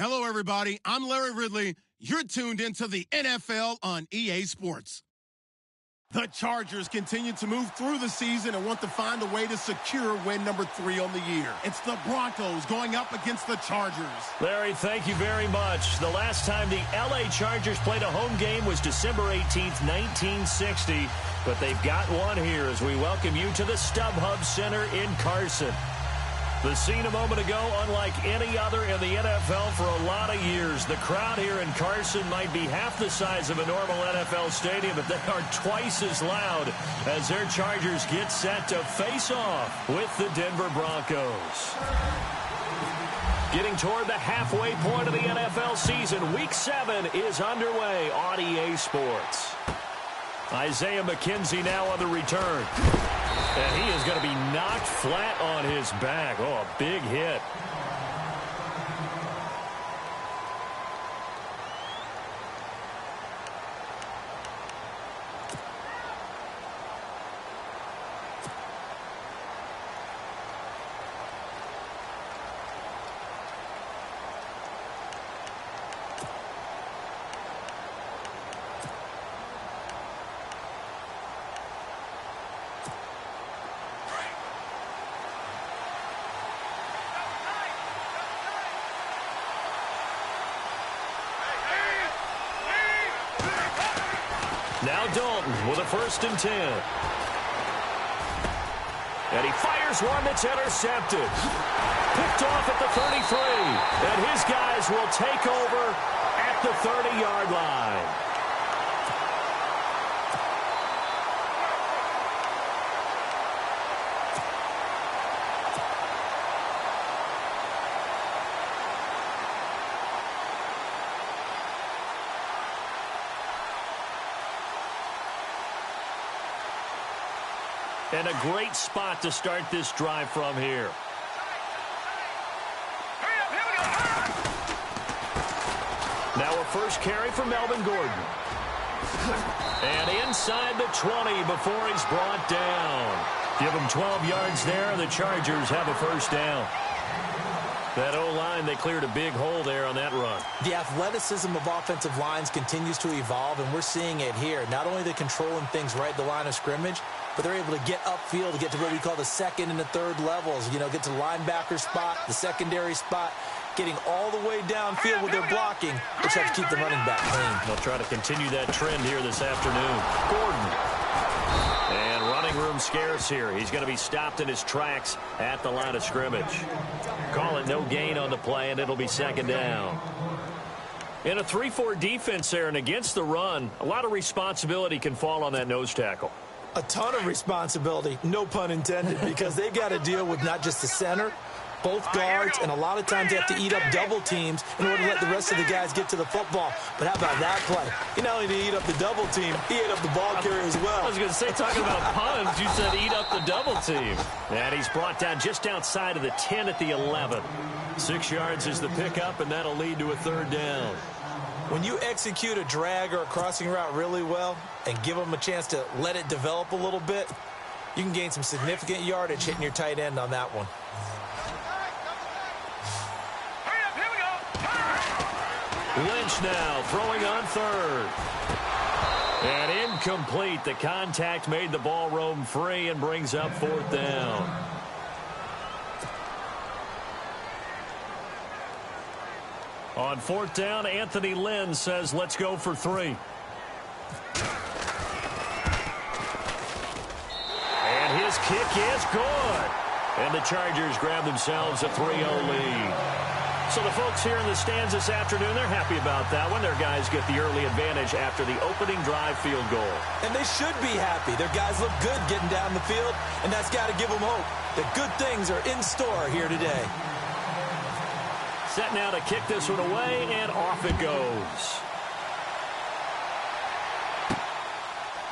Hello, everybody. I'm Larry Ridley. You're tuned into the NFL on EA Sports. The Chargers continue to move through the season and want to find a way to secure win number 3 on the year. It's the Broncos going up against the Chargers. Larry, thank you very much. The last time the LA Chargers played a home game was December 18th, 1960. But they've got one here as we welcome you to the StubHub Center in Carson. The scene a moment ago, unlike any other in the NFL for a lot of years. The crowd here in Carson might be half the size of a normal NFL stadium, but they are twice as loud as their Chargers get set to face off with the Denver Broncos. Getting toward the halfway point of the NFL season, Week 7 is underway on EA Sports. Isaiah McKenzie now on the return. And he is going to be knocked flat on his back. Oh, a big hit. Now Dalton with a 1st and 10. And he fires one that's intercepted. Picked off at the 33. And his guys will take over at the 30-yard line. And a great spot to start this drive from here. Now a first carry for Melvin Gordon. And inside the 20 before he's brought down. Give him 12 yards there. The Chargers have a 1st down. That O-line, they cleared a big hole there on that run. The athleticism of offensive lines continues to evolve, and we're seeing it here. Not only are they controlling things right at the line of scrimmage, but they're able to get upfield to get to what we call the 2nd and the 3rd levels. You know, get to the linebacker spot, the secondary spot, getting all the way downfield with their blocking, which helps keep the running back clean. They'll try to continue that trend here this afternoon. Gordon. And running room scarce here. He's going to be stopped in his tracks at the line of scrimmage. Call it no gain on the play, and it'll be 2nd down. In a 3-4 defense there and against the run, a lot of responsibility can fall on that nose tackle. A ton of responsibility, no pun intended, because they've got to deal with not just the center, both guards, and a lot of times they have to eat up double teams in order to let the rest of the guys get to the football. But how about that play? He not only did he eat up the double team, he ate up the ball carrier as well. I was going to say, talking about puns, you said eat up the double team. And he's brought down just outside of the 10 at the 11. 6 yards is the pickup, and that'll lead to a 3rd down. When you execute a drag or a crossing route really well and give them a chance to let it develop a little bit, you can gain some significant yardage hitting your tight end on that one. Lynch now throwing on 3rd. And incomplete. The contact made the ball roam free and brings up 4th down. On 4th down, Anthony Lynn says, let's go for 3. And his kick is good. And the Chargers grab themselves a 3-0 lead. So the folks here in the stands this afternoon, they're happy about that one. Their guys get the early advantage after the opening drive field goal. And they should be happy. Their guys look good getting down the field, and that's got to give them hope that good things are in store here today. Set now to kick this one away, and off it goes.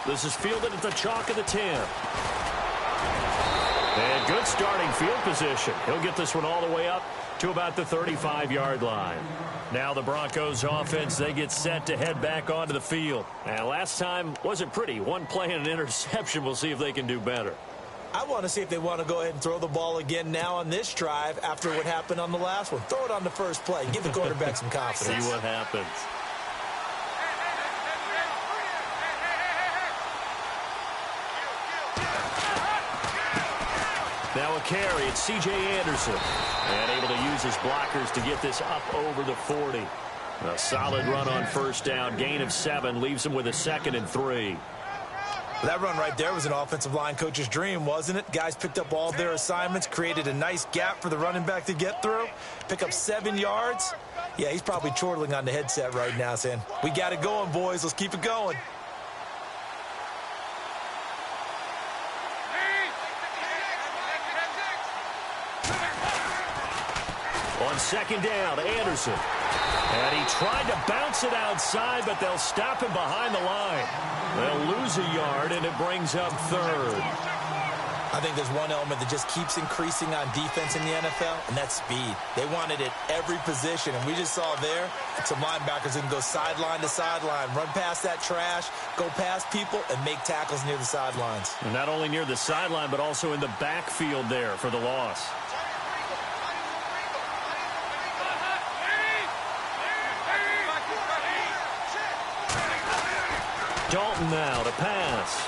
This is fielded at the chalk of the 10. And good starting field position. He'll get this one all the way up to about the 35-yard line. Now the Broncos offense, they get set to head back onto the field. And last time wasn't pretty. One play and an interception. We'll see if they can do better. I want to see if they want to go ahead and throw the ball again now on this drive after what happened on the last one. Throw it on the first play. Give the quarterback some confidence. See what happens. Now a carry. It's C.J. Anderson. And able to use his blockers to get this up over the 40. A solid run on first down. Gain of 7 leaves him with a 2nd and 3. That run right there was an offensive line coach's dream, wasn't it? Guys picked up all their assignments, created a nice gap for the running back to get through, pick up 7 yards. Yeah, he's probably chortling on the headset right now saying, we got it going, boys. Let's keep it going. On 2nd down, Anderson. And he tried to bounce it outside, but they'll stop him behind the line. They'll lose a yard, and it brings up 3rd. I think there's one element that just keeps increasing on defense in the NFL, and that's speed. They want it at every position, and we just saw there some linebackers who can go sideline to sideline, run past that trash, go past people, and make tackles near the sidelines. And not only near the sideline, but also in the backfield there for the loss. Dalton now to pass.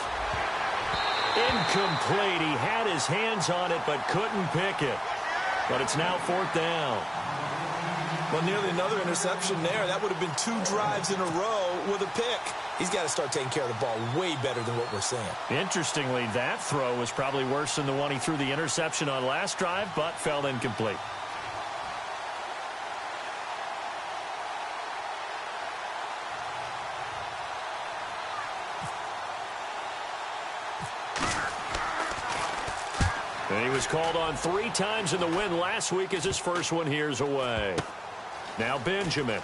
Incomplete. He had his hands on it but couldn't pick it. But it's now 4th down. Well, nearly another interception there. That would have been 2 drives in a row with a pick. He's got to start taking care of the ball way better than what we're seeing. Interestingly, that throw was probably worse than the one he threw the interception on last drive, but fell incomplete. And he was called on 3 times in the win last week as his first one here's away. Now Benjamin.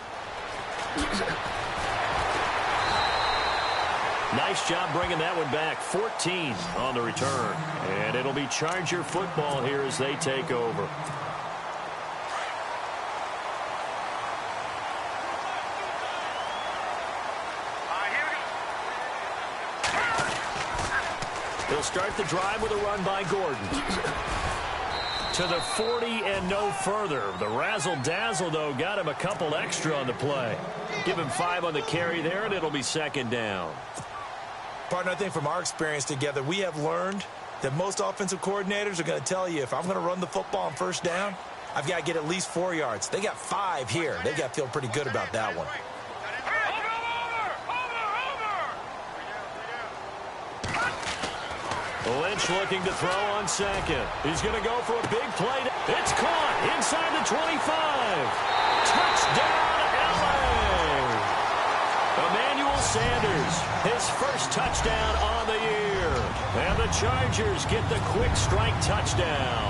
Nice job bringing that one back. 14 on the return. And it'll be Charger football here as they take over. He'll start the drive with a run by Gordon. To the 40 and no further. The razzle-dazzle, though, got him a couple extra on the play. Give him 5 on the carry there, and it'll be 2nd down. Partner, I think from our experience together, we have learned that most offensive coordinators are going to tell you, if I'm going to run the football on first down, I've got to get at least 4 yards. They got 5 here. They've got to feel pretty good about that one. Lynch looking to throw on 2nd. He's going to go for a big play. It's caught inside the 25. Touchdown, L.A. Emmanuel Sanders, his first touchdown on the year. And the Chargers get the quick strike touchdown.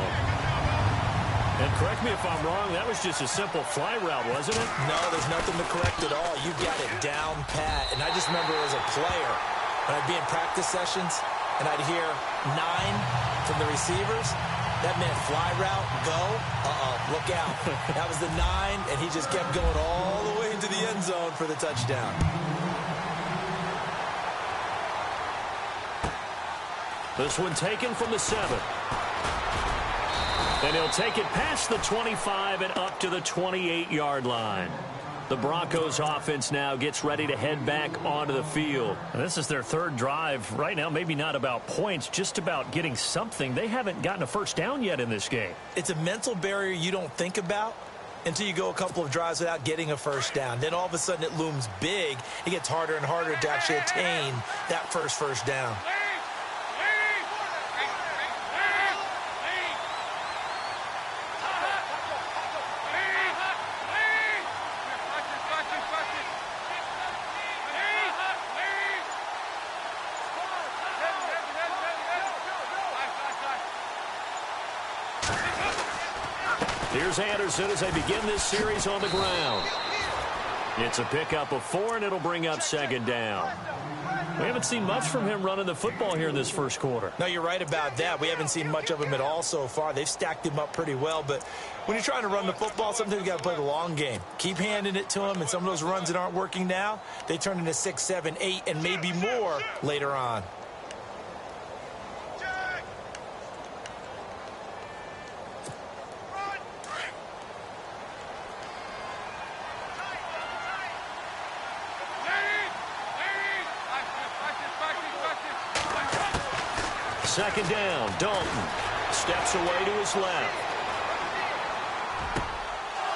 And correct me if I'm wrong, that was just a simple fly route, wasn't it? No, there's nothing to correct at all. You got it down pat. And I just remember as a player, when I'd be in practice sessions, and I'd hear 9 from the receivers. That meant fly route, go, look out. That was the 9, and he just kept going all the way into the end zone for the touchdown. This one taken from the 7. And he'll take it past the 25 and up to the 28-yard line. The Broncos offense now gets ready to head back onto the field. And this is their 3rd drive. Right now, maybe not about points, just about getting something. They haven't gotten a first down yet in this game. It's a mental barrier you don't think about until you go a couple of drives without getting a first down. Then all of a sudden it looms big. It gets harder and harder to actually attain that first down. Here's Anderson as they begin this series on the ground. It's a pickup of 4, and it'll bring up 2nd down. We haven't seen much from him running the football here in this first quarter. No, you're right about that. We haven't seen much of him at all so far. They've stacked him up pretty well, but when you're trying to run the football, sometimes you got to play the long game. Keep handing it to him, and some of those runs that aren't working now, they turn into 6, 7, 8, and maybe more later on. Second down, Dalton steps away to his left.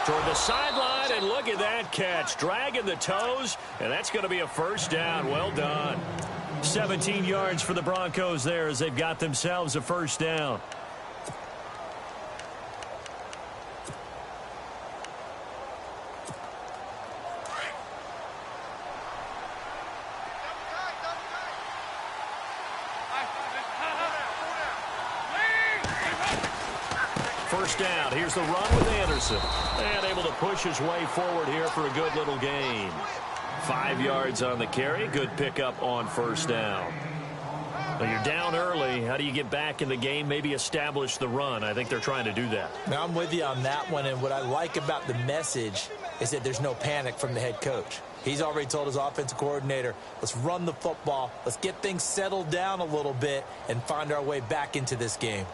Toward the sideline, and look at that catch. Dragging the toes, and that's going to be a first down. Well done. 17 yards for the Broncos there as they've got themselves a first down. First down. Here's the run with Anderson. And able to push his way forward here for a good little gain. 5 yards on the carry. Good pickup on first down. When you're down early, how do you get back in the game, maybe establish the run? I think they're trying to do that. Now, I'm with you on that one, and what I like about the message is that there's no panic from the head coach. He's already told his offensive coordinator, let's run the football, let's get things settled down a little bit and find our way back into this game.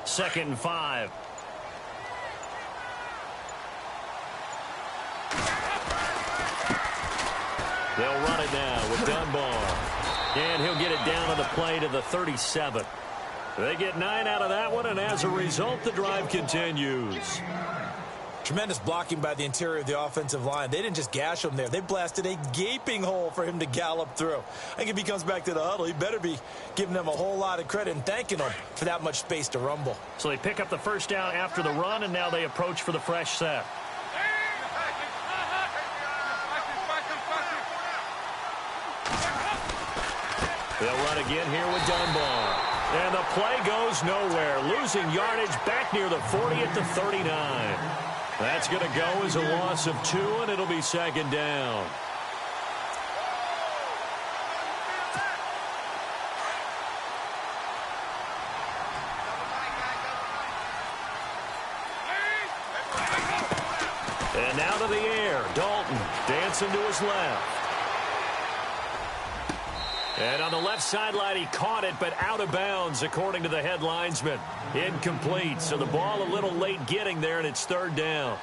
Second and 5. They'll run it now with Dunbar. And he'll get it down on the play to the 37. They get 9 out of that one, and as a result, the drive continues. Tremendous blocking by the interior of the offensive line. They didn't just gash him there. They blasted a gaping hole for him to gallop through. I think if he comes back to the huddle, he better be giving them a whole lot of credit and thanking them for that much space to rumble. So they pick up the first down after the run, and now they approach for the fresh set. They'll run again here with Dunbar. And the play goes nowhere. Losing yardage back near the 40 at the 39. That's going to go as a loss of 2, and it'll be second down. And now to the air. Dalton dancing to his left. And on the left sideline, he caught it, but out of bounds, according to the head linesman. Incomplete, so the ball a little late getting there, and it's third down.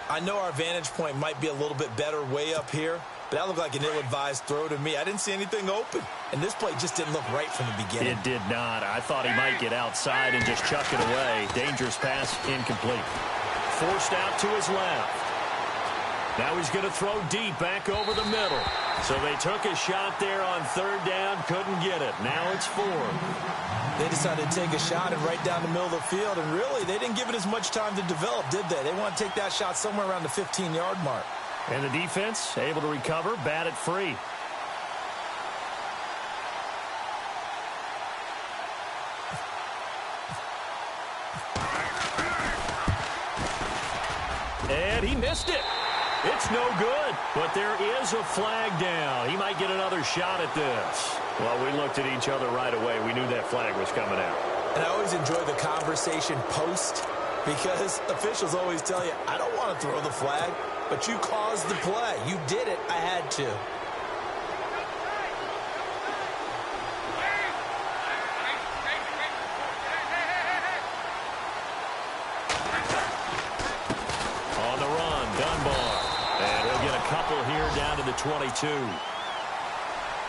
I know our vantage point might be a little bit better way up here, but that looked like an ill-advised throw to me. I didn't see anything open, and this play just didn't look right from the beginning. It did not. I thought he might get outside and just chuck it away. Dangerous pass, incomplete. Forced out to his left. Now he's going to throw deep back over the middle. So they took a shot there on third down, couldn't get it. Now it's 4. They decided to take a shot and right down the middle of the field, and really, they didn't give it as much time to develop, did they? They want to take that shot somewhere around the 15-yard mark. And the defense able to recover, bat it free. And he missed it. It's no good, but there is a flag down. He might get another shot at this. Well, we looked at each other right away. We knew that flag was coming out. And I always enjoy the conversation post because officials always tell you, I don't want to throw the flag, but you caused the play. You did it. I had to. On the run, Dunbar. And he'll get a couple here down to the 22.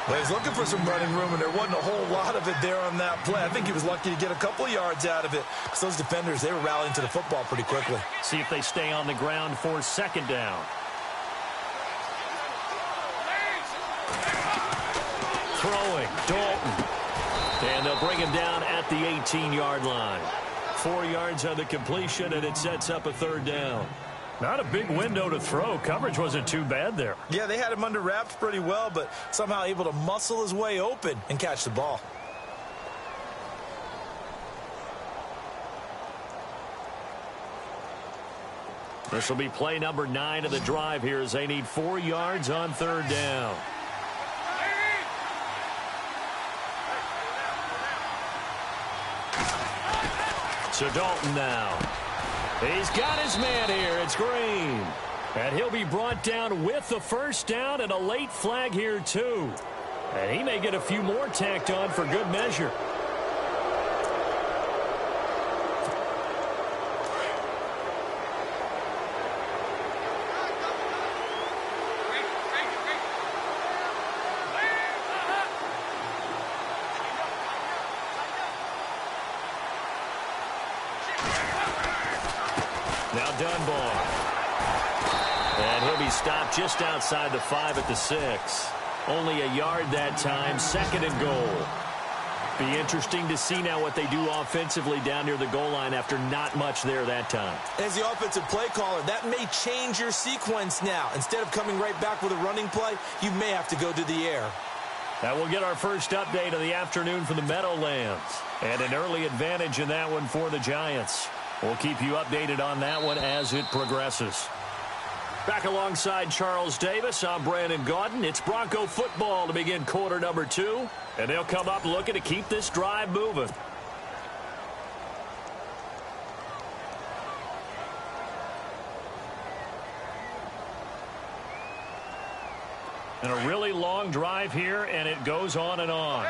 Well, he's looking for some running room, and there wasn't a whole lot of it there on that play. I think he was lucky to get a couple of yards out of it because those defenders, they were rallying to the football pretty quickly. See if they stay on the ground for second down. Throwing, Dalton. And they'll bring him down at the 18-yard line. 4 yards on the completion, and it sets up a third down. Not a big window to throw. Coverage wasn't too bad there. Yeah, they had him under wraps pretty well, but somehow able to muscle his way open and catch the ball. This will be play number 9 of the drive here as they need 4 yards on third down. So Dalton now. He's got his man here. It's Green. And he'll be brought down with the first down and a late flag here, too. And he may get a few more tacked on for good measure. Now Dunbar. And he'll be stopped just outside the 5 at the 6. Only a yard that time, 2nd and goal. Be interesting to see now what they do offensively down near the goal line after not much there that time. As the offensive play caller, that may change your sequence now. Instead of coming right back with a running play, you may have to go to the air. That will get our first update of the afternoon from the Meadowlands. And an early advantage in that one for the Giants. We'll keep you updated on that one as it progresses. Back alongside Charles Davis, I'm Brandon Gaudin. It's Bronco football to begin quarter number 2. And they'll come up looking to keep this drive moving. And a really long drive here, and it goes on and on.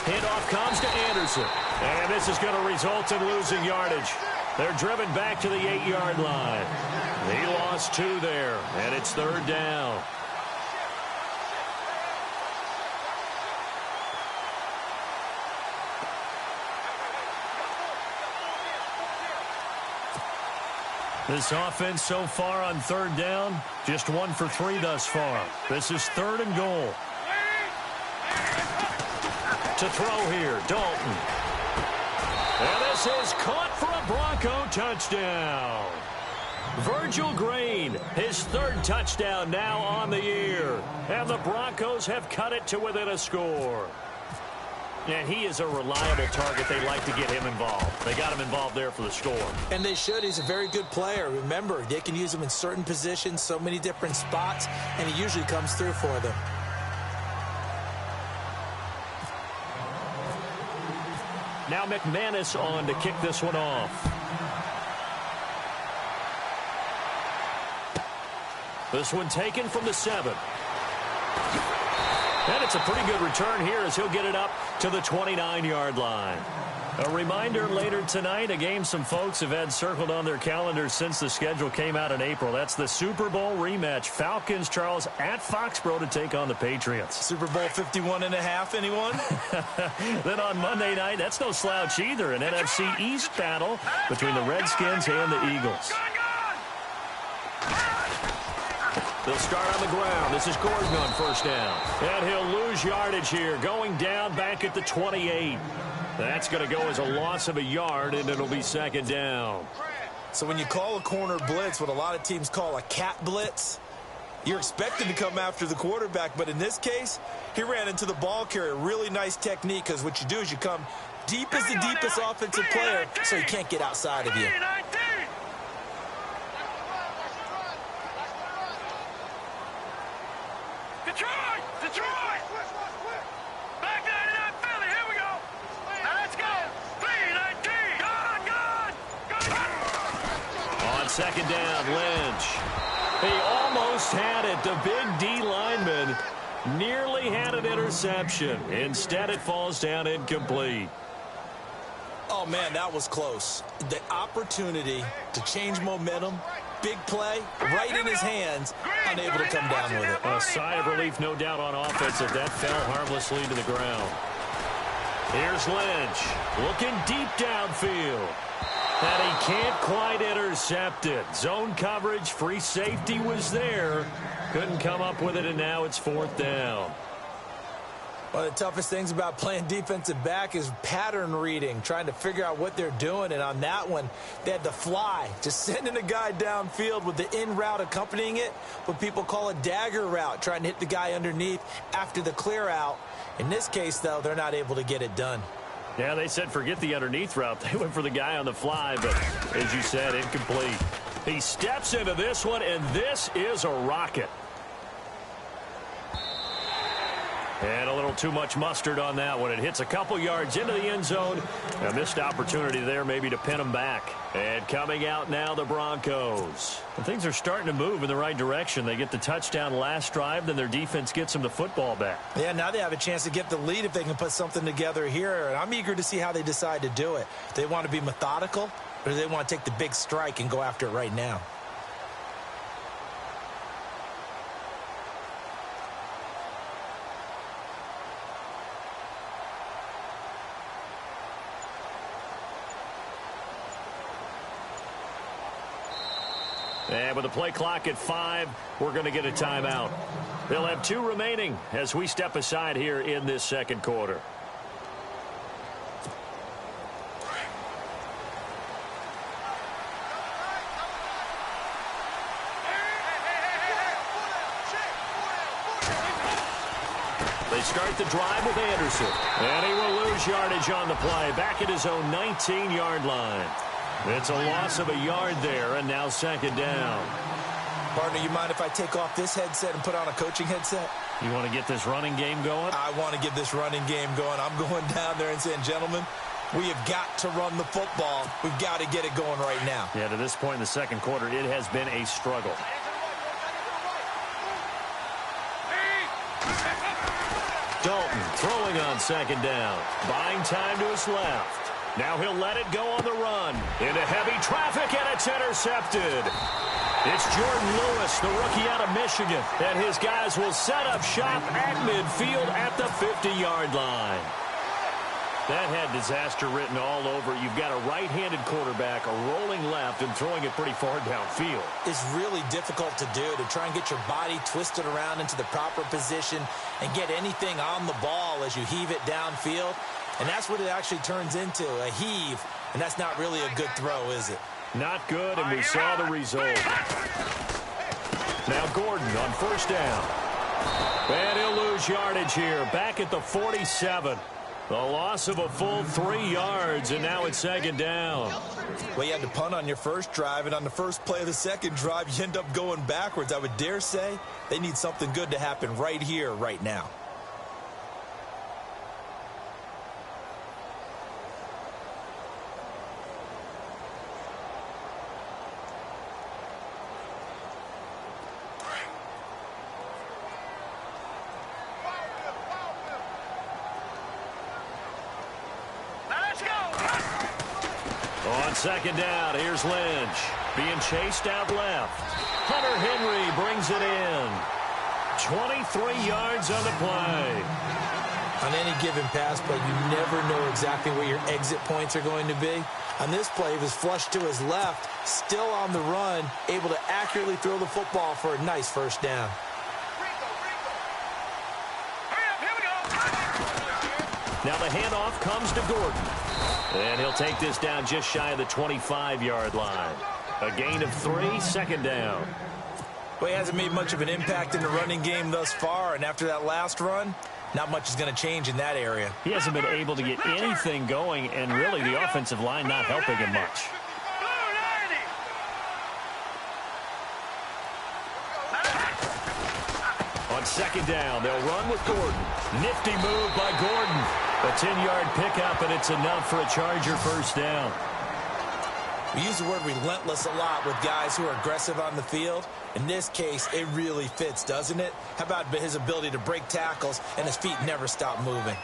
Handoff comes to Anderson. And this is going to result in losing yardage. They're driven back to the 8-yard line. He lost 2 there, and it's 3rd down. This offense so far on 3rd down, just 1 for 3 thus far. This is 3rd and goal. To throw here, Dalton. And this is caught for a Bronco touchdown. Virgil Green, his 3rd touchdown now on the year. And the Broncos have cut it to within a score. And he is a reliable target. They like to get him involved. They got him involved there for the score. And they should. He's a very good player. Remember, they can use him in certain positions, so many different spots, and he usually comes through for them. Now McManus on to kick this one off. This one taken from the 7. And it's a pretty good return here as he'll get it up to the 29-yard line. A reminder later tonight, a game some folks have had circled on their calendars since the schedule came out in April. That's the Super Bowl rematch. Falcons, Charles, at Foxborough to take on the Patriots. Super Bowl 51.5, anyone? Then on Monday night, that's no slouch either. An NFC East battle between the Redskins and the Eagles. They'll start on the ground. This is Gordon on 1st down. And he'll lose yardage here, going down back at the 28. That's going to go as a loss of a yard, and it'll be 2nd down. So when you call a corner blitz, what a lot of teams call a cat blitz, you're expected to come after the quarterback. But in this case, he ran into the ball carrier. Really nice technique, because what you do is you come deep as the deepest offensive player, so he can't get outside of you. Detroit! Back 99 Philly, here we go. Now let's go. 3-19, God. On 2nd down, Lynch. He almost had it. The big D lineman nearly had an interception. Instead, it falls down incomplete. Oh, man, that was close. The opportunity to change momentum, big play, right in his hands, unable to come down with it. A sigh of relief, no doubt, on offense if that fell harmlessly to the ground. Here's Lynch, looking deep downfield. And he can't quite intercept it. Zone coverage, free safety was there. Couldn't come up with it, and now it's 4th down. One of the toughest things about playing defensive back is pattern reading, trying to figure out what they're doing. And on that one, they had to fly, just sending a guy downfield with the in route accompanying it, what people call a dagger route, trying to hit the guy underneath after the clear out. In this case, though, they're not able to get it done. Yeah, they said forget the underneath route. They went for the guy on the fly, but as you said, incomplete. He steps into this one, and this is a rocket. And a little too much mustard on that one. It hits a couple yards into the end zone. A missed opportunity there maybe to pin them back. And coming out now, the Broncos. And things are starting to move in the right direction. They get the touchdown last drive, then their defense gets them the football back. Yeah, now they have a chance to get the lead if they can put something together here. And I'm eager to see how they decide to do it. Do they want to be methodical, or do they want to take the big strike and go after it right now? And with the play clock at 5, we're going to get a timeout. They'll have 2 remaining as we step aside here in this second quarter. They start the drive with Anderson. And he will lose yardage on the play. Back at his own 19-yard line. It's a loss of a yard there, and now second down. Partner, you mind if I take off this headset and put on a coaching headset? You want to get this running game going? I want to get this running game going. I'm going down there and saying, gentlemen, we have got to run the football. We've got to get it going right now. Yeah, to this point in the second quarter, it has been a struggle. Dalton throwing on second down. Buying time to his left. Now he'll let it go on the run. Into heavy traffic, and it's intercepted. It's Jordan Lewis, the rookie out of Michigan. And his guys will set up shop at midfield at the 50-yard line. That had disaster written all over. You've got a right-handed quarterback, a rolling left, and throwing it pretty far downfield. It's really difficult to do, to try and get your body twisted around into the proper position and get anything on the ball as you heave it downfield. And that's what it actually turns into, a heave. And that's not really a good throw, is it? Not good, and we saw the result. Now Gordon on first down. And he'll lose yardage here, back at the 47. The loss of a full 3 yards, and now it's second down. Well, you had to punt on your first drive, and on the first play of the second drive, you end up going backwards. I would dare say they need something good to happen right here, right now. On second down, here's Lynch. Being chased out left. Hunter Henry brings it in. 23 yards on the play. On any given pass play, you never know exactly where your exit points are going to be. On this play, he was flushed to his left, still on the run, able to accurately throw the football for a nice first down. Now the handoff comes to Gordon. And he'll take this down just shy of the 25-yard line. A gain of 3, second down. Well, he hasn't made much of an impact in the running game thus far, and after that last run, not much is going to change in that area. He hasn't been able to get anything going, and really the offensive line not helping him much. On second down, they'll run with Gordon. Nifty move by Gordon. A 10-yard pickup, and it's enough for a Charger first down. We use the word relentless a lot with guys who are aggressive on the field. In this case, it really fits, doesn't it? How about his ability to break tackles and his feet never stop moving?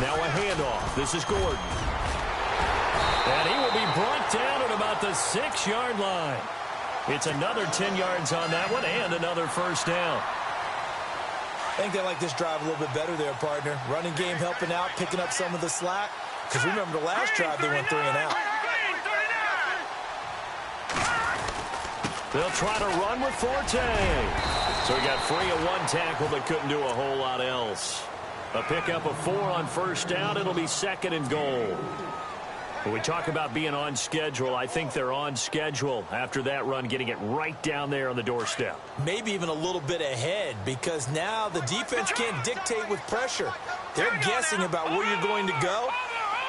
Now a handoff. This is Gordon. And he will be brought down at about the 6-yard line. It's another 10 yards on that one and another first down. I think they like this drive a little bit better there, partner. Running game helping out, picking up some of the slack. Because remember the last drive, they went 3 and out. They'll try to run with Forte. So he got free of 1 tackle but couldn't do a whole lot else. A pickup of 4 on first down. It'll be second and goal. When we talk about being on schedule, I think they're on schedule after that run, getting it right down there on the doorstep. Maybe even a little bit ahead, because now the defense can't dictate with pressure. They're guessing about where you're going to go.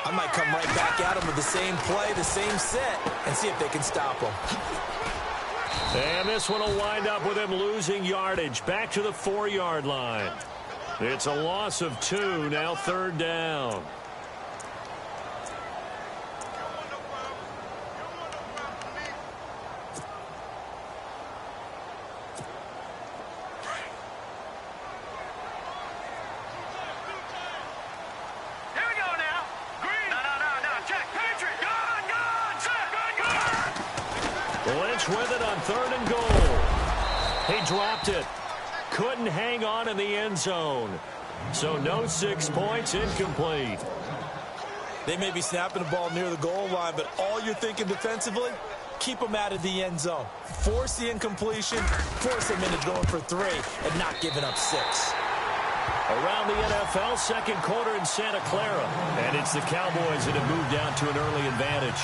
I might come right back at them with the same play, the same set, and see if they can stop them. And this one will wind up with him losing yardage back to the 4-yard line. It's a loss of 2, now third down. With it on third and goal. He dropped it. Couldn't hang on in the end zone. So no 6 points, incomplete. They may be snapping the ball near the goal line, but all you're thinking defensively, keep them out of the end zone. Force the incompletion, force them into going for 3, and not giving up 6. Around the NFL, second quarter in Santa Clara. And it's the Cowboys that have moved down to an early advantage.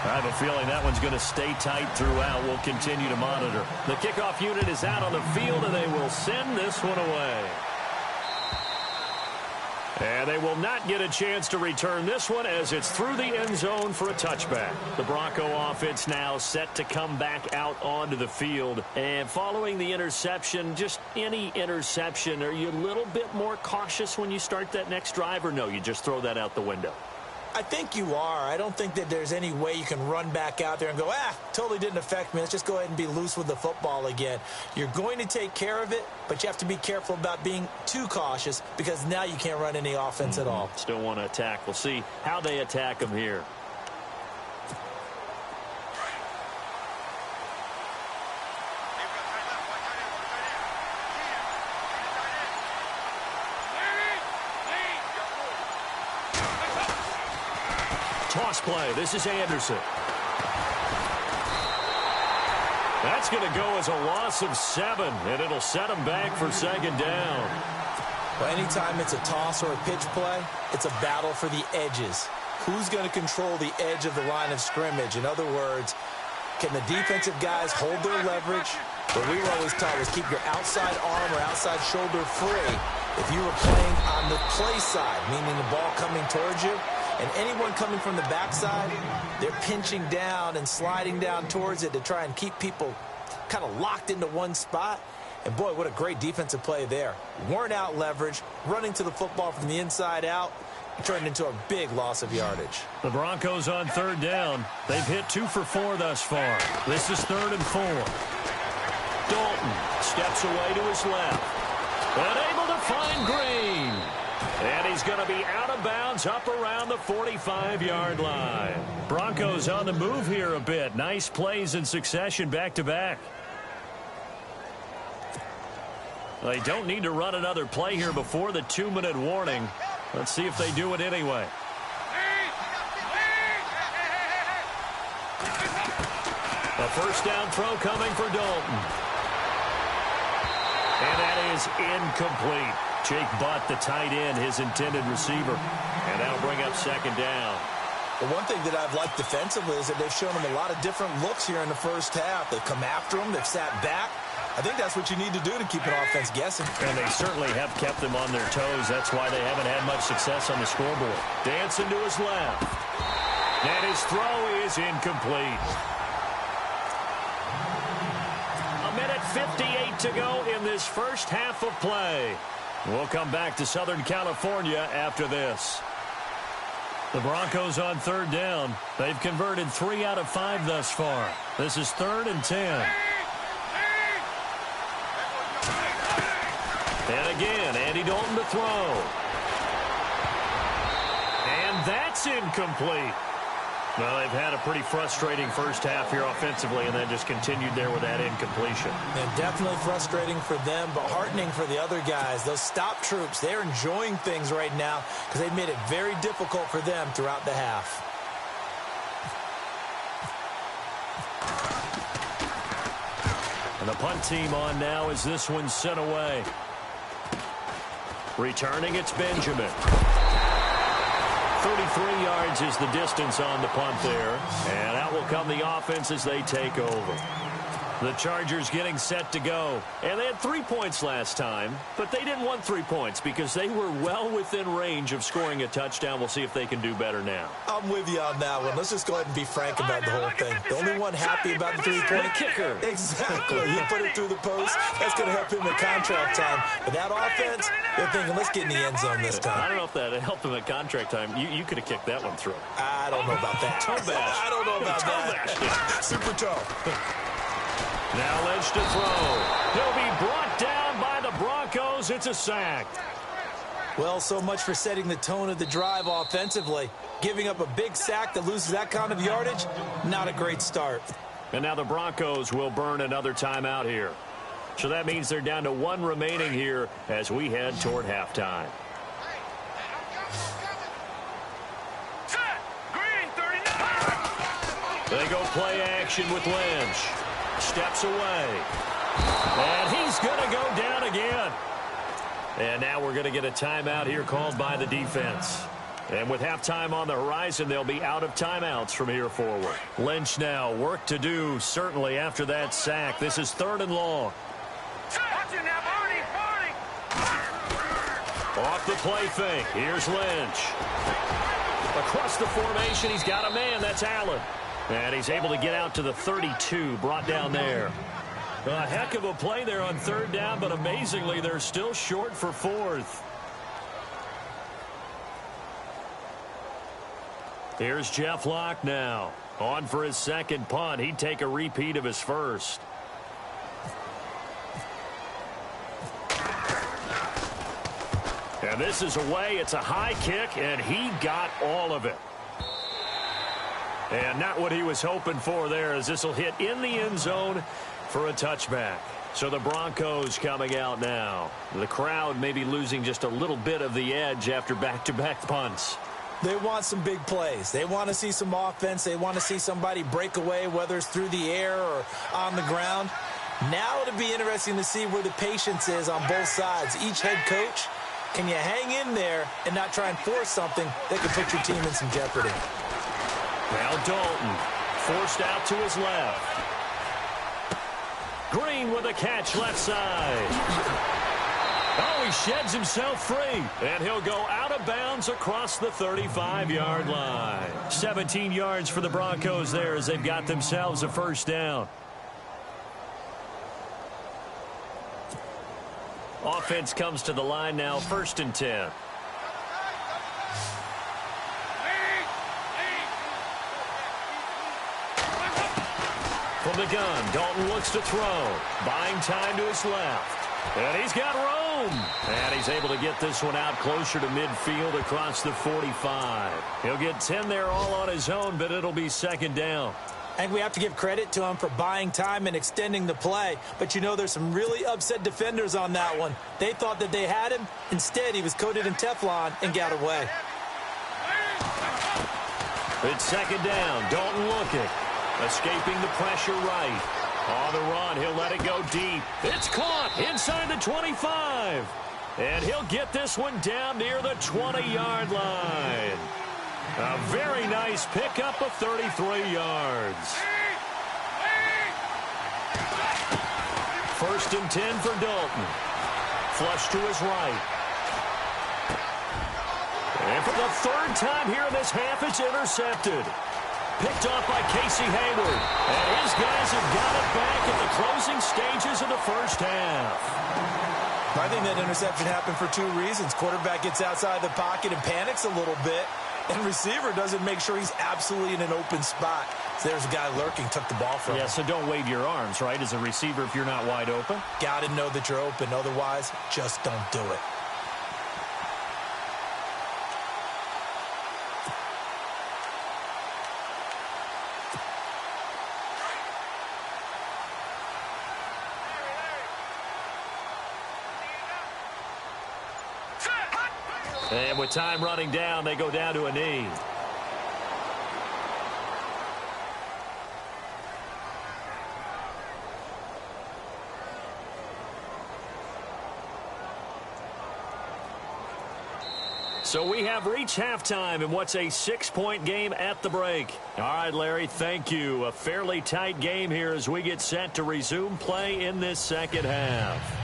I have a feeling that one's going to stay tight throughout. We'll continue to monitor. The kickoff unit is out on the field, and they will send this one away. And they will not get a chance to return this one as it's through the end zone for a touchback. The Bronco offense now set to come back out onto the field. And following the interception, just any interception, are you a little bit more cautious when you start that next drive, or no, you just throw that out the window? I think you are. I don't think that there's any way you can run back out there and go, totally didn't affect me. Let's just go ahead and be loose with the football again. You're going to take care of it, but you have to be careful about being too cautious because now you can't run any offense at all. Still want to attack. We'll see how they attack them here. Toss play. This is Anderson. That's going to go as a loss of 7, and it'll set them back for second down. Well, anytime it's a toss or a pitch play, it's a battle for the edges. Who's going to control the edge of the line of scrimmage? In other words, can the defensive guys hold their leverage? What we were always taught was keep your outside arm or outside shoulder free. If you were playing on the play side, meaning the ball coming towards you, and anyone coming from the backside, they're pinching down and sliding down towards it to try and keep people kind of locked into one spot. And, boy, what a great defensive play there. Worn out leverage, running to the football from the inside out, turned into a big loss of yardage. The Broncos on third down. They've hit 2 for 4 thus far. This is 3rd and 4. Dalton steps away to his left. Unable to find Green. And he's going to be out of bounds up around the 45-yard line. Broncos on the move here a bit. Nice plays in succession back-to-back. They don't need to run another play here before the 2-minute warning. Let's see if they do it anyway. A first down throw coming for Dalton. And that is incomplete. Jake Butt, the tight end, his intended receiver. And that'll bring up second down. Well, one thing that I've liked defensively is that they've shown him a lot of different looks here in the first half. They've come after him. They've sat back. I think that's what you need to do to keep an offense guessing. And they certainly have kept them on their toes. That's why they haven't had much success on the scoreboard. Dancing to his left. And his throw is incomplete. 1:58 to go in this first half of play. We'll come back to Southern California after this. The Broncos on third down. They've converted 3 out of 5 thus far. This is 3rd and 10. And again, Andy Dalton to throw. And that's incomplete. Well, they've had a pretty frustrating first half here offensively, and then just continued there with that incompletion. And definitely frustrating for them, but heartening for the other guys. Those stop troops, they're enjoying things right now because they've made it very difficult for them throughout the half. And the punt team on now as this one's sent away. Returning, it's Benjamin. 33 yards is the distance on the punt there. And out will come the offense as they take over. The Chargers getting set to go. And they had 3 points last time, but they didn't want 3 points because they were well within range of scoring a touchdown. We'll see if they can do better now. I'm with you on that one. Let's just go ahead and be frank about the whole thing. The only one happy about the 3-point kicker. Exactly. You put it through the post. That's going to help him at contract time. But that offense, they're thinking, let's get in the end zone this time. I don't know if that helped him at contract time. You could have kicked that one through. I don't know about that. Toe bash. I don't know about that. Super toe. Now Ledge to throw. He'll be brought down by the Broncos. It's a sack. Well, so much for setting the tone of the drive offensively. Giving up a big sack that loses that kind of yardage, not a great start. And now the Broncos will burn another timeout here. So that means they're down to 1 remaining here as we head toward halftime. Set. They go play action with Lynch. Steps away. And he's going to go down again. And now we're going to get a timeout here called by the defense. And with halftime on the horizon, they'll be out of timeouts from here forward. Lynch now, work to do, certainly after that sack. This is 3rd and long. Off the play fake. Here's Lynch. Across the formation, he's got a man. That's Allen. And he's able to get out to the 32, brought down there. A heck of a play there on 3rd down, but amazingly, they're still short for 4th. Here's Jeff Locke now. On for his 2nd punt. He'd take a repeat of his 1st. And this is away. It's a high kick, and he got all of it. And not what he was hoping for there, as this will hit in the end zone for a touchback. So the Broncos coming out now. The crowd maybe losing just a little bit of the edge after back-to-back punts. They want some big plays. They want to see some offense. They want to see somebody break away, whether it's through the air or on the ground. Now it'll be interesting to see where the patience is on both sides. Each head coach, can you hang in there and not try and force something that could put your team in some jeopardy? Now Dalton forced out to his left. Green with a catch left side. Oh, he sheds himself free, and he'll go out of bounds across the 35-yard line. 17 yards for the Broncos there as they've got themselves a 1st down. Offense comes to the line now, 1st and 10. From the gun, Dalton looks to throw. Buying time to his left. And he's got room. And he's able to get this one out closer to midfield across the 45. He'll get 10 there all on his own, but it'll be 2nd down. I think we have to give credit to him for buying time and extending the play. But, you know, there's some really upset defenders on that one. They thought that they had him. Instead, he was coated in Teflon and got away. It's 2nd down. Dalton looking. Escaping the pressure right. On the run, he'll let it go deep. It's caught inside the 25. And he'll get this one down near the 20-yard line. A very nice pickup of 33 yards. 1st and 10 for Dalton. Flush to his right. And for the 3rd time here in this half, it's intercepted. Picked off by Casey Hayward. And his guys have got it back at the closing stages of the 1st half. I think that interception happened for 2 reasons. Quarterback gets outside the pocket and panics a little bit. And receiver doesn't make sure he's absolutely in an open spot. So there's a guy lurking, took the ball from him. Yeah, so don't wave your arms, right, as a receiver if you're not wide open. Got to know that you're open. Otherwise, just don't do it. And with time running down, they go down to a knee. So we have reached halftime in what's a 6-point game at the break. All right, Larry, thank you. A fairly tight game here as we get set to resume play in this 2nd half.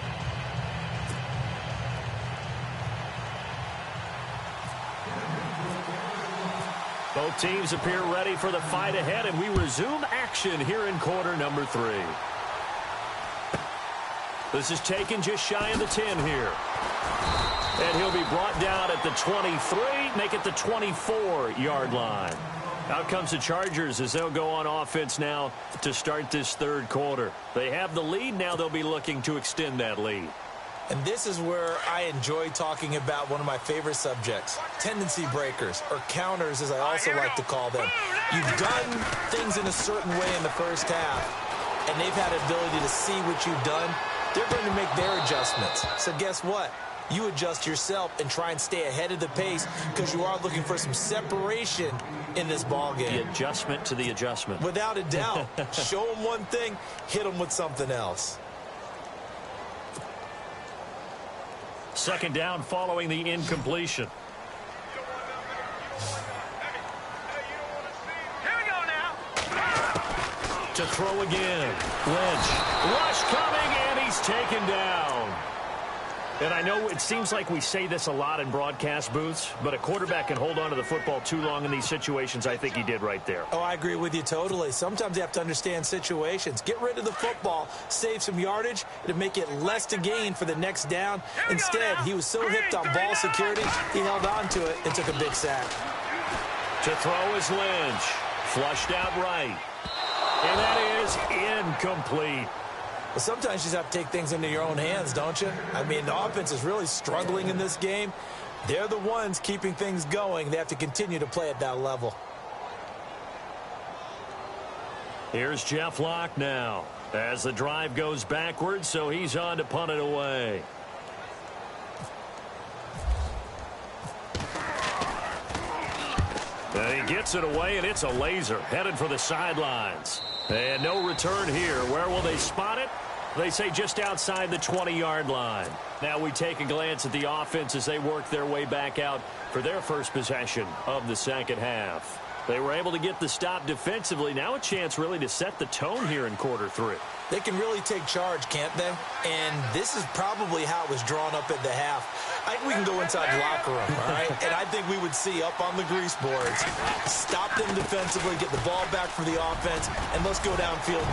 Both teams appear ready for the fight ahead, and we resume action here in quarter number 3. This is taken just shy of the 10 here. And he'll be brought down at the 23, make it the 24-yard line. Out comes the Chargers as they'll go on offense now to start this 3rd quarter. They have the lead. Now they'll be looking to extend that lead. And this is where I enjoy talking about one of my favorite subjects, tendency breakers, or counters as I also like to call them. You've done things in a certain way in the 1st half, and they've had the ability to see what you've done. They're going to make their adjustments. So guess what? you adjust yourself and try and stay ahead of the pace because you are looking for some separation in this ball game. The adjustment to the adjustment. Without a doubt. Show them one thing, hit them with something else. Second down following the incompletion. To throw again. Lynch. Rush coming, and he's taken down. And I know it seems like we say this a lot in broadcast booths, but a quarterback can hold on to the football too long in these situations. I think he did right there. Oh, I agree with you totally. Sometimes you have to understand situations. Get rid of the football, save some yardage to make it less to gain for the next down. Instead, he was so hipped on ball security, he held on to it and took a big sack. To throw is Lynch. Flushed out right. And that is incomplete. Well, sometimes you just have to take things into your own hands, don't you? I mean, the offense is really struggling in this game. They're the ones keeping things going. They have to continue to play at that level. Here's Jeff Locke now as the drive goes backwards, so he's on to punt it away. And he gets it away, and it's a laser headed for the sidelines. And no return here. Where will they spot it? They say just outside the 20-yard line. Now we take a glance at the offense as they work their way back out for their first possession of the second half. They were able to get the stop defensively. Now a chance really to set the tone here in quarter three. They can really take charge, can't they? And this is probably how it was drawn up at the half. I think we can go inside the locker room, all right? And I think we would see up on the grease boards, stop them defensively, get the ball back for the offense, and let's go downfield.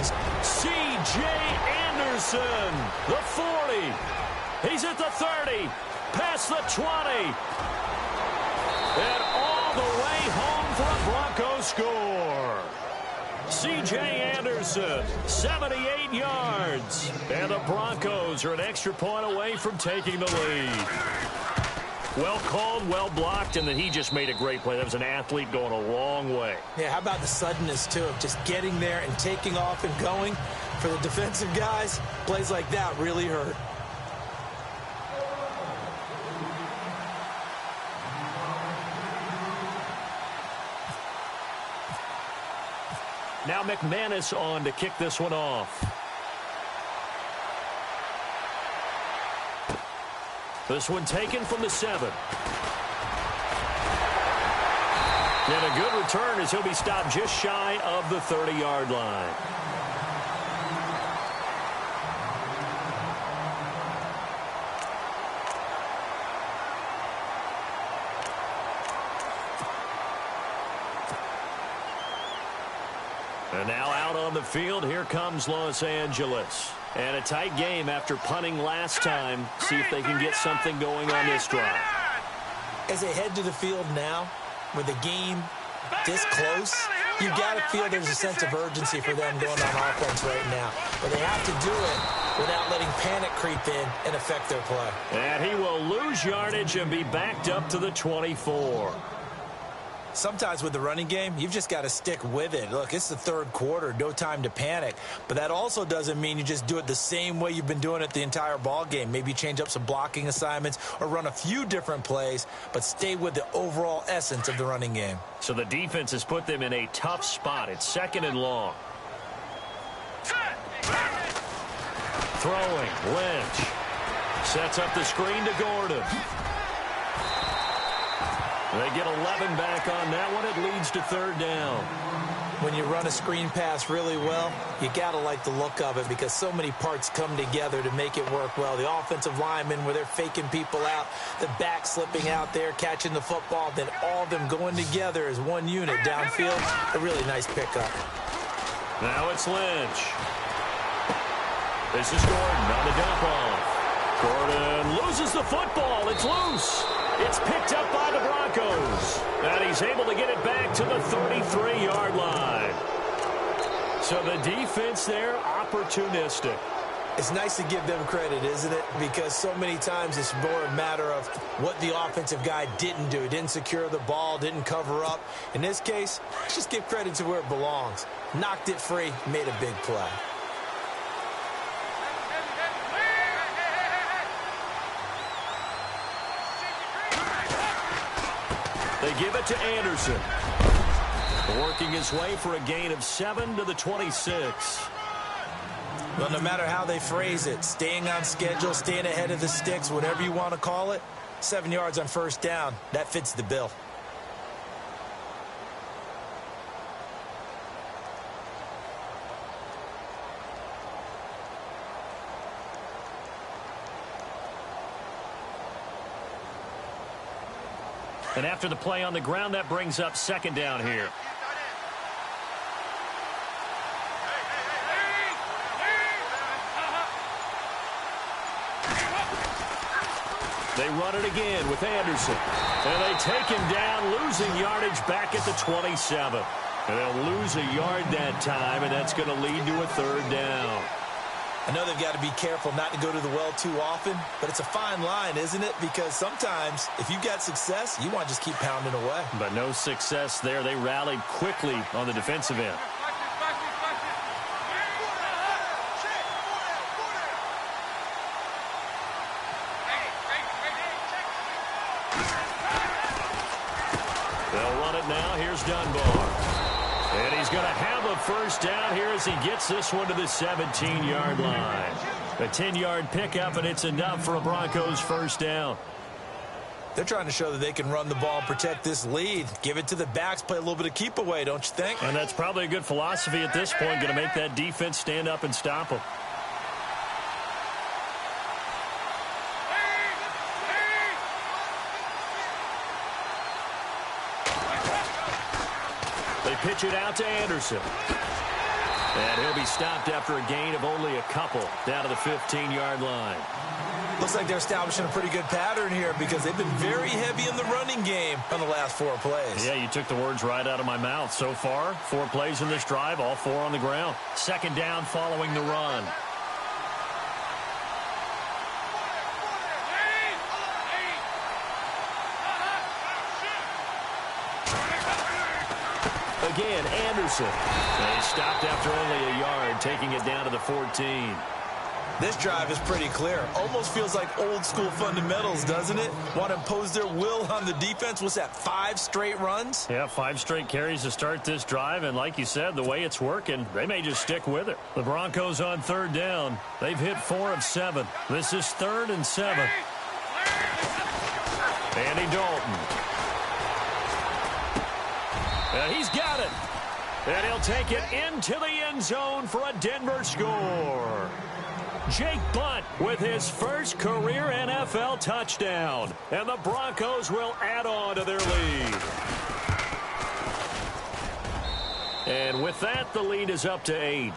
C.J. Anderson, the 40. He's at the 30, past the 20. And all the way home for a Broncos score. C.J. Anderson, 78 yards. And the Broncos are an extra point away from taking the lead. Well called, well blocked, and then he just made a great play. That was an athlete going a long way. Yeah, how about the suddenness, too, of just getting there and taking off and going? For the defensive guys, plays like that really hurt. Now McManus on to kick this one off. This one taken from the 7. And a good return as he'll be stopped just shy of the 30-yard line. And now out on the field, here comes Los Angeles. And a tight game after punting last time. See if they can get something going on this drive. As they head to the field now, with the game this close, you got to feel there's a sense of urgency for them going on offense right now. But they have to do it without letting panic creep in and affect their play. And he will lose yardage and be backed up to the 24. Sometimes with the running game, you've just got to stick with it. Look, it's the third quarter, no time to panic. But that also doesn't mean you just do it the same way you've been doing it the entire ball game. Maybe change up some blocking assignments or run a few different plays, but stay with the overall essence of the running game. So the defense has put them in a tough spot. It's 2nd and long. Throwing, Lynch. Sets up the screen to Gordon. They get 11 back on that one. It leads to 3rd down. When you run a screen pass really well, you got to like the look of it because so many parts come together to make it work well. The offensive linemen, where they're faking people out, the back slipping out there, catching the football, then all of them going together as one unit downfield. A really nice pickup. Now it's Lynch. This is Gordon on the dump off. Gordon loses the football. It's loose. It's picked up by the Broncos. And he's able to get it back to the 33-yard line. So the defense there, opportunistic. It's nice to give them credit, isn't it? Because so many times it's more a matter of what the offensive guy didn't do. Didn't secure the ball, didn't cover up. In this case, let's just give credit to where it belongs. Knocked it free, made a big play. They give it to Anderson. Working his way for a gain of 7 to the 26. Well, no matter how they phrase it, staying on schedule, staying ahead of the sticks, whatever you want to call it, 7 yards on first down, that fits the bill. And after the play on the ground, that brings up second down here. They run it again with Anderson. And they take him down, losing yardage back at the 27. And they'll lose a yard that time, and that's going to lead to a third down. I know they've got to be careful not to go to the well too often, but it's a fine line, isn't it? Because sometimes, if you've got success, you want to just keep pounding away. But no success there. They rallied quickly on the defensive end. They'll run it now. Here's Dunbar. And he's going to have a first down here as he gets this one to the 17-yard line. A 10-yard pickup, and it's enough for a Broncos first down. They're trying to show that they can run the ball and protect this lead. Give it to the backs, play a little bit of keep away, don't you think? And that's probably a good philosophy at this point, going to make that defense stand up and stop them. They pitch it out to Anderson. And he'll be stopped after a gain of only a couple down to the 15-yard line. Looks like they're establishing a pretty good pattern here because they've been very heavy in the running game on the last 4 plays. Yeah, you took the words right out of my mouth. So far, 4 plays in this drive, all 4 on the ground. Second down following the run. Again, Anderson. And he stopped after only a yard, taking it down to the 14. This drive is pretty clear. Almost feels like old school fundamentals, doesn't it? Want to impose their will on the defense. What's that, 5 straight runs? Yeah, 5 straight carries to start this drive. And like you said, the way it's working, they may just stick with it. The Broncos on third down. They've hit 4 of 7. This is 3rd and 7. Andy Dalton. And he's got it. And he'll take it into the end zone for a Denver score. Jake Butt with his first career NFL touchdown. And the Broncos will add on to their lead. And with that, the lead is up to 8.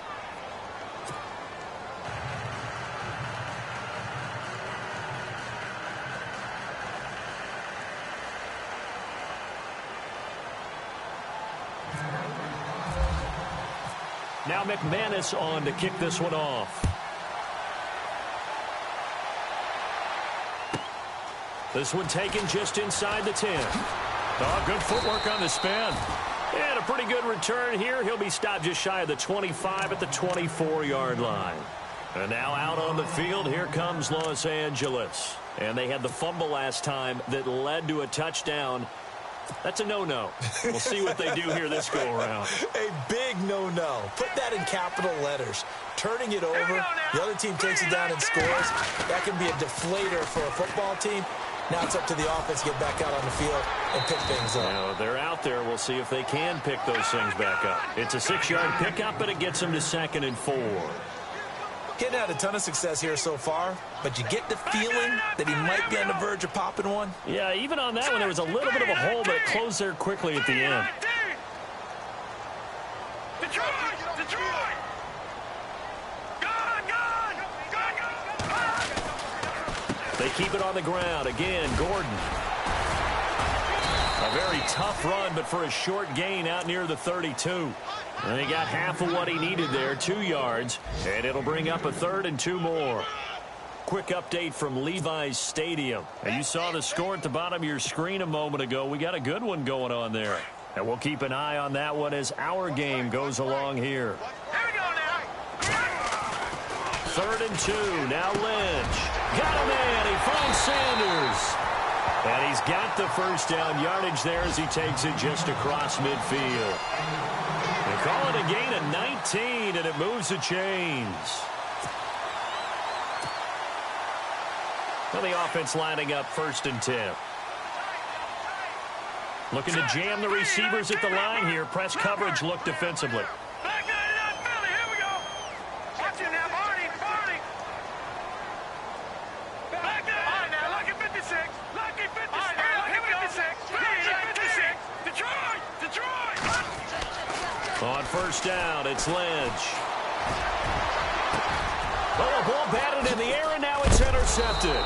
Now McManus on to kick this one off. This one taken just inside the 10. Oh, good footwork on the spin. And a pretty good return here. He'll be stopped just shy of the 25 at the 24-yard line. And now out on the field, here comes Los Angeles. And they had the fumble last time that led to a touchdown. That's a no-no. We'll see what they do here this go-around. A big no-no. Put that in capital letters. Turning it over, the other team takes it down and scores. That can be a deflator for a football team. Now it's up to the offense to get back out on the field and pick things up. Now, they're out there. We'll see if they can pick those things back up. It's a 6-yard pickup, but it gets them to 2nd and 4. Getting had a ton of success here so far, but you get the feeling that he might be on the verge of popping one. Yeah, even on that one, there was a little bit of a hole, but it closed there quickly at the end. Detroit! Detroit! They keep it on the ground. Again, Gordon. A very tough run, but for a short gain out near the 32. And he got half of what he needed there, 2 yards. And it'll bring up a 3rd and 2 more. Quick update from Levi's Stadium. And you saw the score at the bottom of your screen a moment ago. We got a good one going on there. And we'll keep an eye on that one as our game goes along here. Here we go now. 3rd and 2. Now Lynch. Got him in. He finds Sanders. And he's got the first down yardage there as he takes it just across midfield. They call it a gain of 19, and it moves the chains. Well, the offense lining up 1st and 10. Looking to jam the receivers at the line here. Press coverage look defensively. On 1st down, it's Lynch. Oh, a ball batted in the air, and now it's intercepted.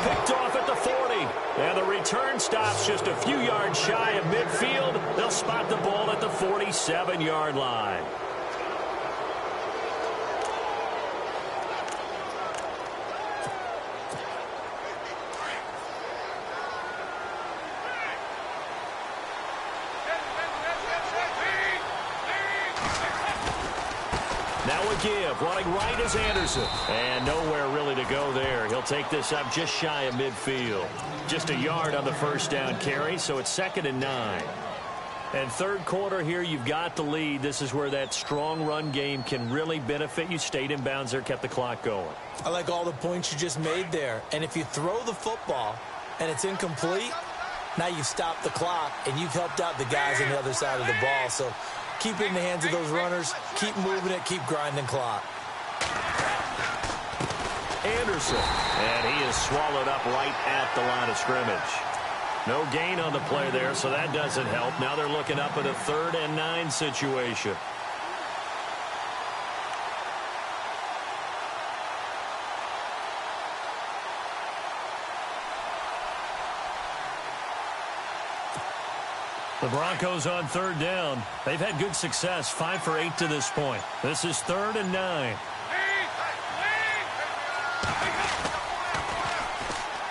Picked off at the 40. And the return stops just a few yards shy of midfield. They'll spot the ball at the 47-yard line. Give. Running right is Anderson. And nowhere really to go there. He'll take this up just shy of midfield. Just a yard on the 1st down carry, so it's 2nd and 9. And 3rd quarter here, you've got the lead. This is where that strong run game can really benefit you. Stayed in bounds there, kept the clock going. I like all the points you just made there. And if you throw the football and it's incomplete, now you've stopped the clock and you've helped out the guys on the other side of the ball. So keep it in the hands of those runners. Keep moving it. Keep grinding clock. Anderson. And he is swallowed up right at the line of scrimmage. No gain on the play there, so that doesn't help. Now they're looking up at a 3rd and 9 situation. The Broncos on 3rd down. They've had good success, 5 for 8 to this point. This is 3rd and 9.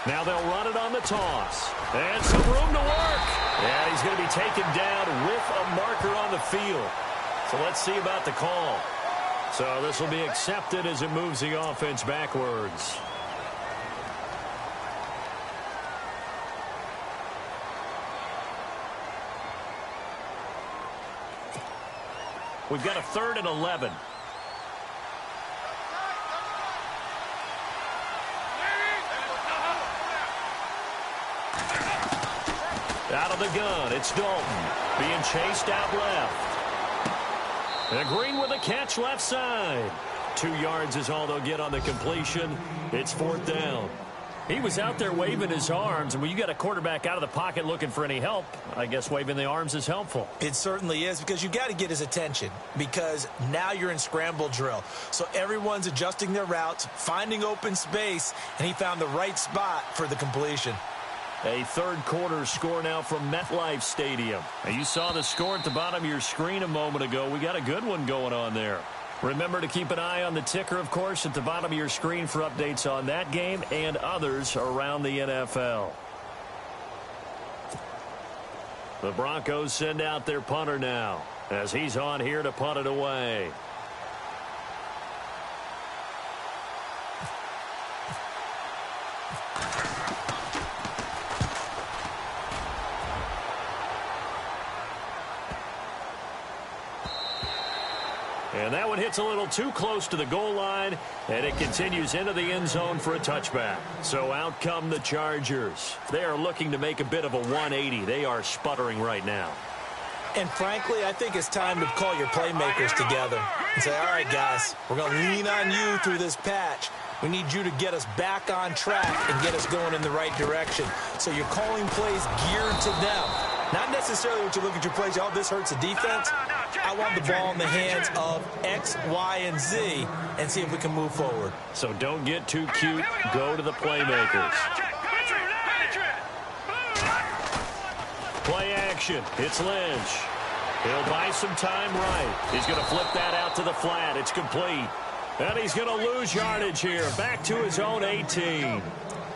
Now they'll run it on the toss. And some room to work. And he's going to be taken down with a marker on the field. So let's see about the call. So this will be accepted as it moves the offense backwards. We've got a 3rd and 11. Out of the gun, it's Dalton. Being chased out left. And Green with a catch left side. 2 yards is all they'll get on the completion. It's 4th down. He was out there waving his arms, and when you got a quarterback out of the pocket looking for any help, I guess waving the arms is helpful. It certainly is, because you got to get his attention, because now you're in scramble drill. So everyone's adjusting their routes, finding open space, and he found the right spot for the completion. A 3rd quarter score now from MetLife Stadium. And you saw the score at the bottom of your screen a moment ago. We got a good one going on there. Remember to keep an eye on the ticker, of course, at the bottom of your screen for updates on that game and others around the NFL. The Broncos send out their punter now as he's on here to punt it away. And that one hits a little too close to the goal line, and it continues into the end zone for a touchback. So out come the Chargers. They are looking to make a bit of a 180. They are sputtering right now. And frankly, I think it's time to call your playmakers together and say, all right, guys, we're going to lean on you through this patch. We need you to get us back on track and get us going in the right direction. So you're calling plays geared to them. Not necessarily when you look at your plays, oh, this hurts the defense. I want the ball in the hands of X, Y, and Z and see if we can move forward. So don't get too cute. Go to the playmakers. Play action. It's Lynch. He'll buy some time right. He's going to flip that out to the flat. It's complete. And he's going to lose yardage here. Back to his own 18.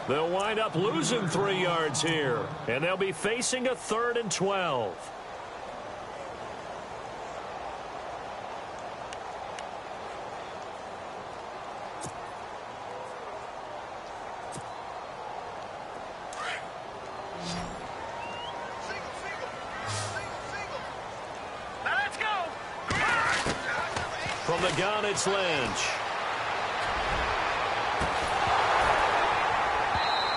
They'll wind up losing 3 yards here. And they'll be facing a 3rd and 12. From the gun, it's Lynch.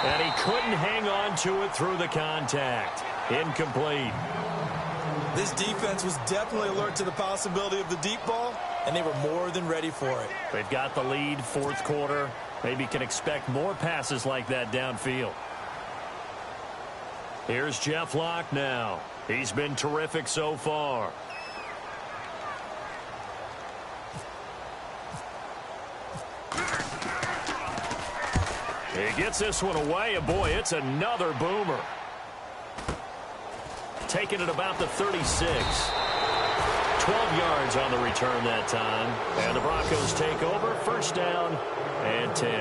And he couldn't hang on to it through the contact. Incomplete. This defense was definitely alert to the possibility of the deep ball, and they were more than ready for it. They've got the lead, fourth quarter. Maybe can expect more passes like that downfield. Here's Jeff Locke now. He's been terrific so far. He gets this one away, and boy, it's another boomer. Taking it about the 36. 12 yards on the return that time. And the Broncos take over, first down and 10.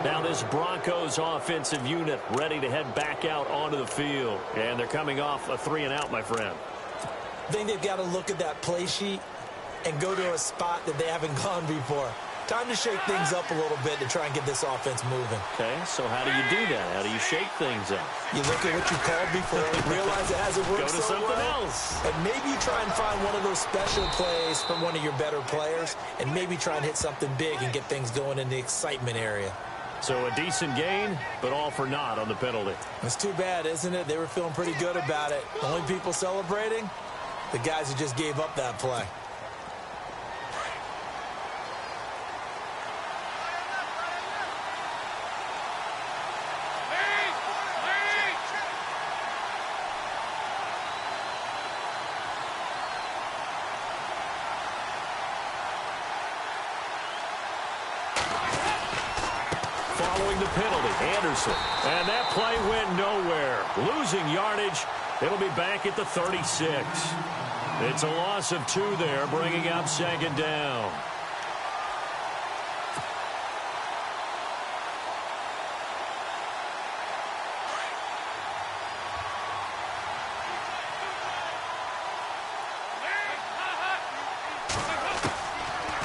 Now this Broncos offensive unit ready to head back out onto the field. And they're coming off a 3-and-out, my friend. I think they've got to look at that play sheet and go to a spot that they haven't gone before. Time to shake things up a little bit to try and get this offense moving. Okay, so how do you do that? How do you shake things up? You look at what you called before, realize it hasn't worked so so something well, else. and maybe you try and find one of those special plays from one of your better players, and maybe try and hit something big and get things going in the excitement area. So a decent gain, but all for naught on the penalty. It's too bad, isn't it? They were feeling pretty good about it. The only people celebrating, the guys who just gave up that play. Following the penalty, Anderson. And that play went nowhere. Losing yardage. It'll be back at the 36. It's a loss of 2 there, bringing up second down.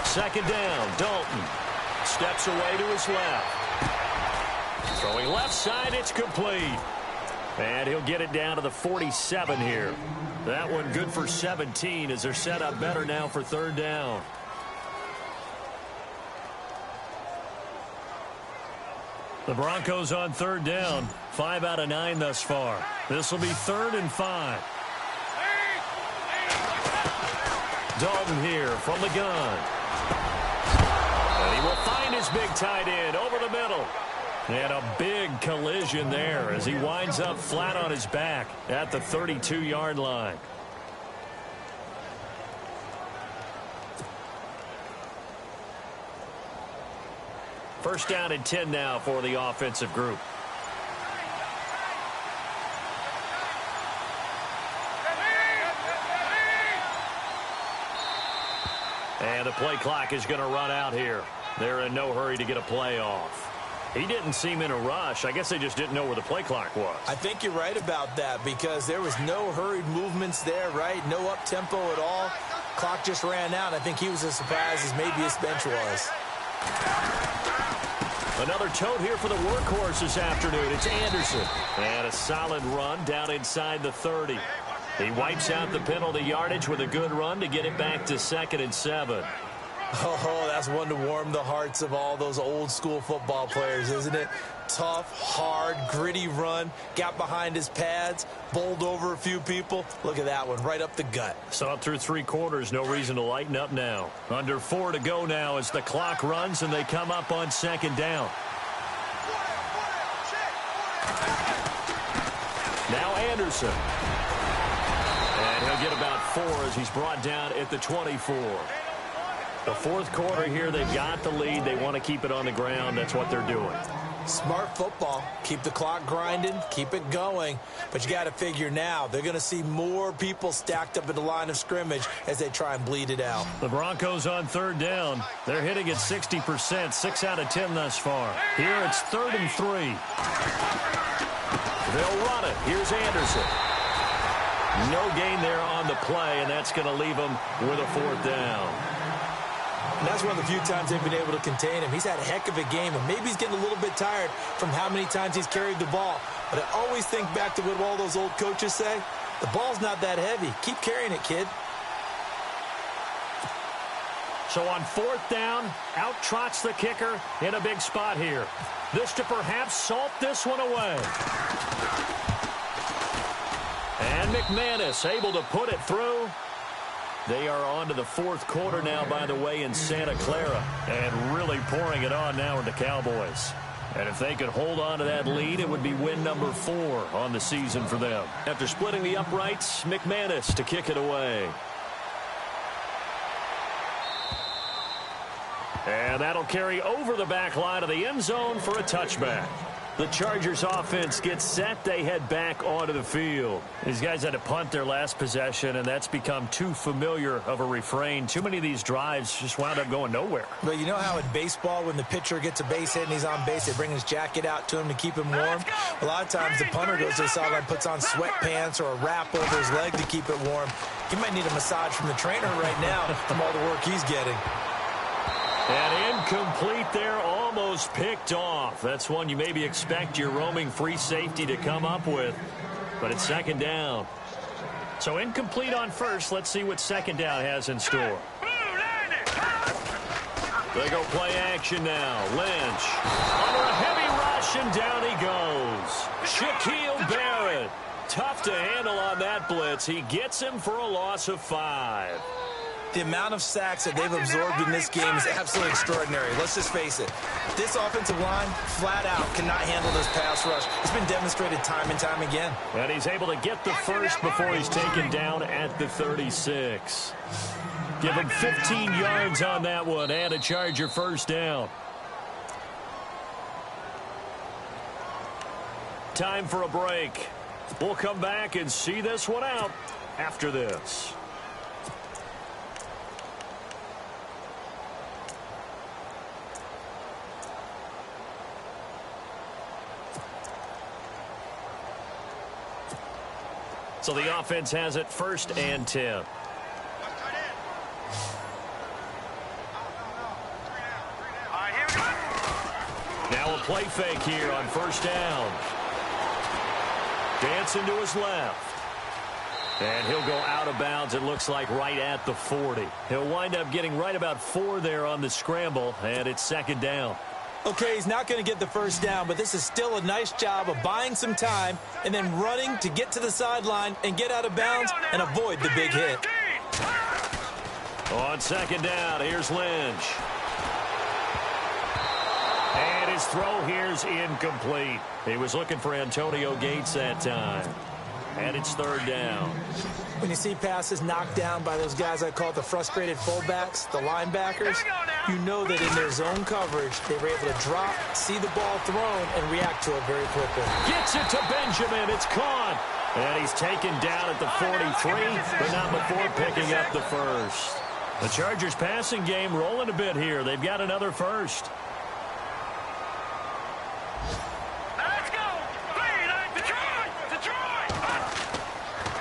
Second down, Dalton. Steps away to his left. Throwing left side, it's complete. And he'll get it down to the 47 here. That one good for 17 as they're set up better now for third down. The Broncos on third down. 5 out of 9 thus far. This will be 3rd and 5. Dalton here from the gun. And he will find his big tight end over the middle. And a big collision there as he winds up flat on his back at the 32-yard line. First down and 10 now for the offensive group. And the play clock is going to run out here. They're in no hurry to get a play off. He didn't seem in a rush. I guess they just didn't know where the play clock was. I think you're right about that because there was no hurried movements there, right? No up-tempo at all. Clock just ran out. I think he was as surprised as maybe his bench was. Another tote here for the workhorse this afternoon. It's Anderson. And a solid run down inside the 30. He wipes out the penalty yardage with a good run to get it back to 2nd and 7. Oh, that's one to warm the hearts of all those old-school football players, isn't it? Tough, hard, gritty run. Got behind his pads, bowled over a few people. Look at that one, right up the gut. Saw it through 3 quarters. No reason to lighten up now. Under 4 to go now as the clock runs and they come up on 2nd down. Now Anderson. And he'll get about 4 as he's brought down at the 24. The 4th quarter here, they've got the lead. They want to keep it on the ground. That's what they're doing. Smart football. Keep the clock grinding. Keep it going. But you got to figure now, they're going to see more people stacked up at the line of scrimmage as they try and bleed it out. The Broncos on 3rd down. They're hitting at 60%. 6 out of 10 thus far. Here it's 3rd and 3. They'll run it. Here's Anderson. No gain there on the play, and that's going to leave them with a 4th down. And that's one of the few times they've been able to contain him. He's had a heck of a game, and maybe he's getting a little bit tired from how many times he's carried the ball. But I always think back to what all those old coaches say. The ball's not that heavy. Keep carrying it, kid. So on 4th down, out trots the kicker in a big spot here. This to perhaps salt this one away. And McManus able to put it through. They are on to the 4th quarter now, by the way, in Santa Clara. And really pouring it on now with the Cowboys. And if they could hold on to that lead, it would be win number 4 on the season for them. After splitting the uprights, McManus to kick it away. And that'll carry over the back line of the end zone for a touchback. The Chargers offense gets set. They head back onto the field. These guys had to punt their last possession, and that's become too familiar of a refrain. Too many of these drives just wound up going nowhere. But you know how in baseball, when the pitcher gets a base hit and he's on base, they bring his jacket out to him to keep him warm? A lot of times the punter goes to the sideline, puts on sweatpants or a wrap over his leg to keep it warm. He might need a massage from the trainer right now from all the work he's getting. And incomplete there, almost picked off. That's one you maybe expect your roaming free safety to come up with. But it's 2nd down. So incomplete on first. Let's see what 2nd down has in store. They go play action now. Lynch under a heavy rush, and down he goes. Shaquille Barrett. Tough to handle on that blitz. He gets him for a loss of 5. The amount of sacks that they've absorbed in this game is absolutely extraordinary. Let's just face it. This offensive line, flat out, cannot handle this pass rush. It's been demonstrated time and time again. And he's able to get the first before he's taken down at the 36. Give him 15 yards on that one and a Charger 1st down. Time for a break. We'll come back and see this one out after this. So the offense has it 1st and 10. Now a play fake here on 1st down. Dancing to his left. And he'll go out of bounds, it looks like, right at the 40. He'll wind up getting right about 4 there on the scramble, and it's 2nd down. Okay, he's not going to get the 1st down, but this is still a nice job of buying some time and then running to get to the sideline and get out of bounds and avoid the big hit. On 2nd down, here's Lynch. And his throw here's incomplete. He was looking for Antonio Gates that time. And it's 3rd down. When you see passes knocked down by those guys I call the frustrated fullbacks, the linebackers, you know that in their zone coverage, they were able to drop, see the ball thrown, and react to it very quickly. Gets it to Benjamin. It's caught. And he's taken down at the 43, but not before picking up the first. The Chargers passing game rolling a bit here. They've got another first.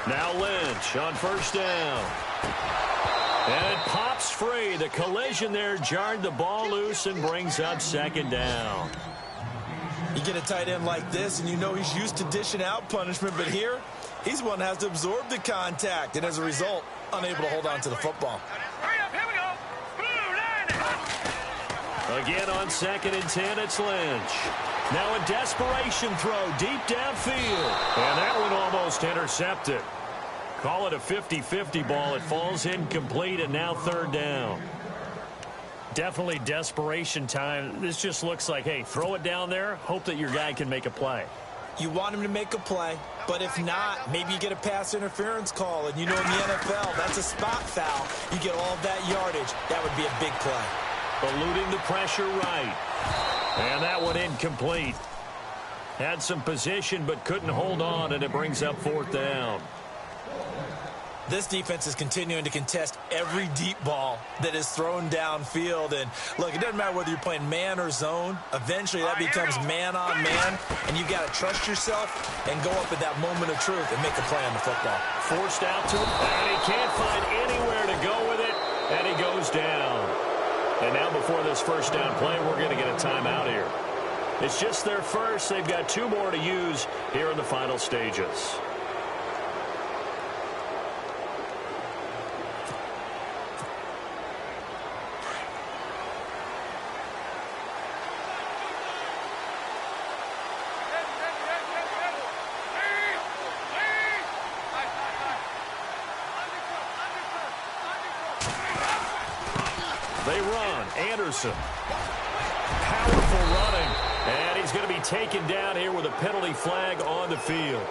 Now Lynch on 1st down. And it pops free. The collision there jarred the ball loose and brings up 2nd down. You get a tight end like this, and you know he's used to dishing out punishment, but here, he's one that has to absorb the contact, and as a result, unable to hold on to the football. Again on 2nd and 10, it's Lynch. Now a desperation throw deep downfield. And that one almost intercepted. Call it a 50-50 ball. It falls incomplete, and now 3rd down. Definitely desperation time. This just looks like, hey, throw it down there, hope that your guy can make a play. You want him to make a play, but if not, maybe you get a pass interference call, and you know in the NFL, that's a spot foul. You get all of that yardage. That would be a big play. Eluding the pressure right. And that one incomplete. Had some position, but couldn't hold on, and it brings up 4th down. This defense is continuing to contest every deep ball that is thrown downfield. And, look, it doesn't matter whether you're playing man or zone. Eventually, that becomes man-on-man, and you've got to trust yourself and go up at that moment of truth and make a play on the football. Forced out to him, and he can't find anywhere to go with it, and he goes down. And now before this 1st down play, we're going to get a timeout here. It's just their first. They've got 2 more to use here in the final stages. They run. Anderson. Powerful running. And he's going to be taken down here with a penalty flag on the field.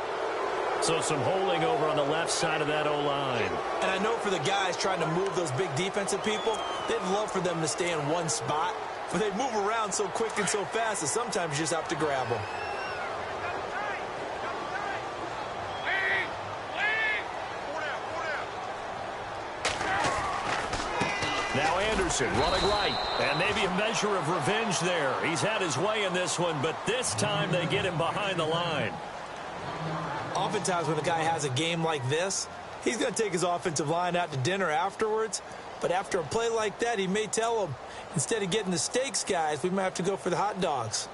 So some holding over on the left side of that O-line. And I know for the guys trying to move those big defensive people, they'd love for them to stay in one spot. But they move around so quick and so fast that sometimes you just have to grab them. Now Anderson running right, and maybe a measure of revenge there. He's had his way in this one, but this time they get him behind the line. Oftentimes when a guy has a game like this, he's going to take his offensive line out to dinner afterwards. But after a play like that, he may tell them, instead of getting the steaks, guys, we might have to go for the hot dogs.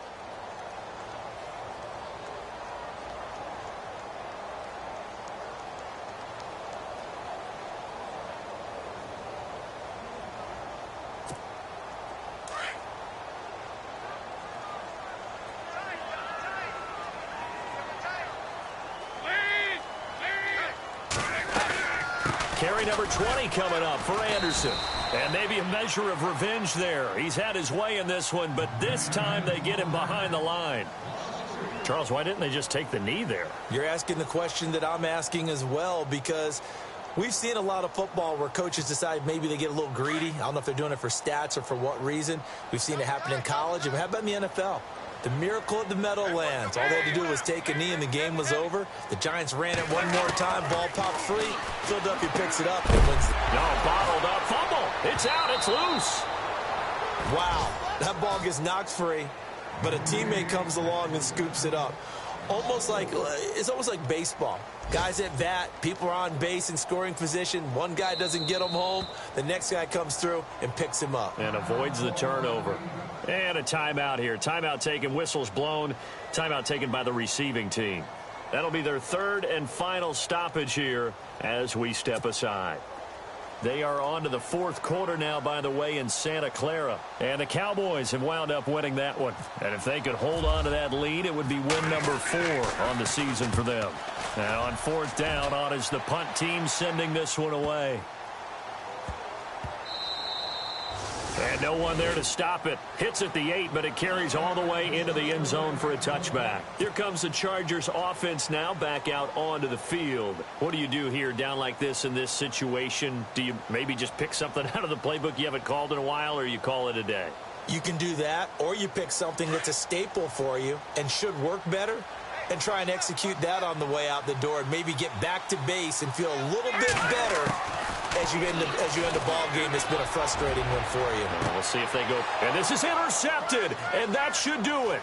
Carry number 20 coming up for Anderson. And maybe a measure of revenge there. He's had his way in this one, but this time they get him behind the line. Charles, why didn't they just take the knee there? You're asking the question that I'm asking as well, because we've seen a lot of football where coaches decide maybe they get a little greedy. I don't know if they're doing it for stats or for what reason. We've seen it happen in college. And how about in the NFL? The miracle of the Meadowlands. All they had to do was take a knee and the game was over. The Giants ran it one more time. Ball popped free. Philadelphia picks it up and wins. No, bottled up. Fumble. It's out. It's loose. Wow. That ball gets knocked free, but a teammate comes along and scoops it up. It's almost like baseball. Guys at bat, people are on base in scoring position. One guy doesn't get him home. The next guy comes through and picks him up. And avoids the turnover. And a timeout here. Timeout taken, whistles blown. Timeout taken by the receiving team. That'll be their third and final stoppage here as we step aside. They are on to the fourth quarter now, by the way, in Santa Clara. And the Cowboys have wound up winning that one. And if they could hold on to that lead, it would be win number 4 on the season for them. Now on fourth down, on is the punt team sending this one away. And no one there to stop it. Hits at the 8, but it carries all the way into the end zone for a touchback. Here comes the Chargers offense now back out onto the field. What do you do here down like this in this situation? Do you maybe just pick something out of the playbook you haven't called in a while, or you call it a day? You can do that, or you pick something that's a staple for you and should work better and try and execute that on the way out the door and maybe get back to base and feel a little bit better as you end a ball game that's been a frustrating one for you. We'll see if they go. And this is intercepted, and that should do it.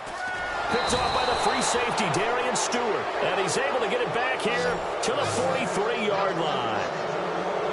Picked off by the free safety, Darian Stewart. And he's able to get it back here to the 43-yard line.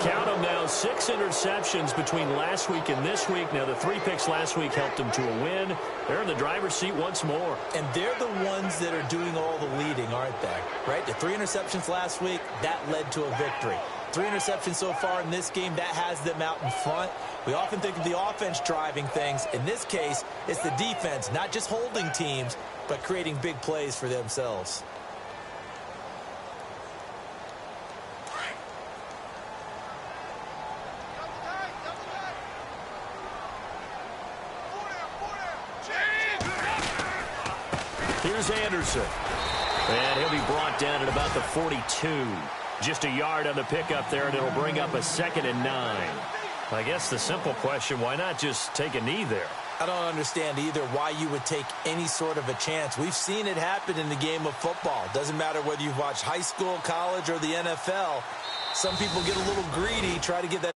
Count them now, 6 interceptions between last week and this week. Now, the 3 picks last week helped them to a win. They're in the driver's seat once more. And they're the ones that are doing all the leading, aren't they? Right? The 3 interceptions last week, that led to a victory. 3 interceptions so far in this game, that has them out in front. We often think of the offense driving things. In this case, it's the defense, not just holding teams, but creating big plays for themselves. Here's Anderson. And he'll be brought down at about the 42. Just a yard on the pickup there, and it'll bring up a 2nd and 9. I guess the simple question, why not just take a knee there? I don't understand either why you would take any sort of a chance. We've seen it happen in the game of football. Doesn't matter whether you've watched high school, college, or the NFL. Some people get a little greedy, try to get that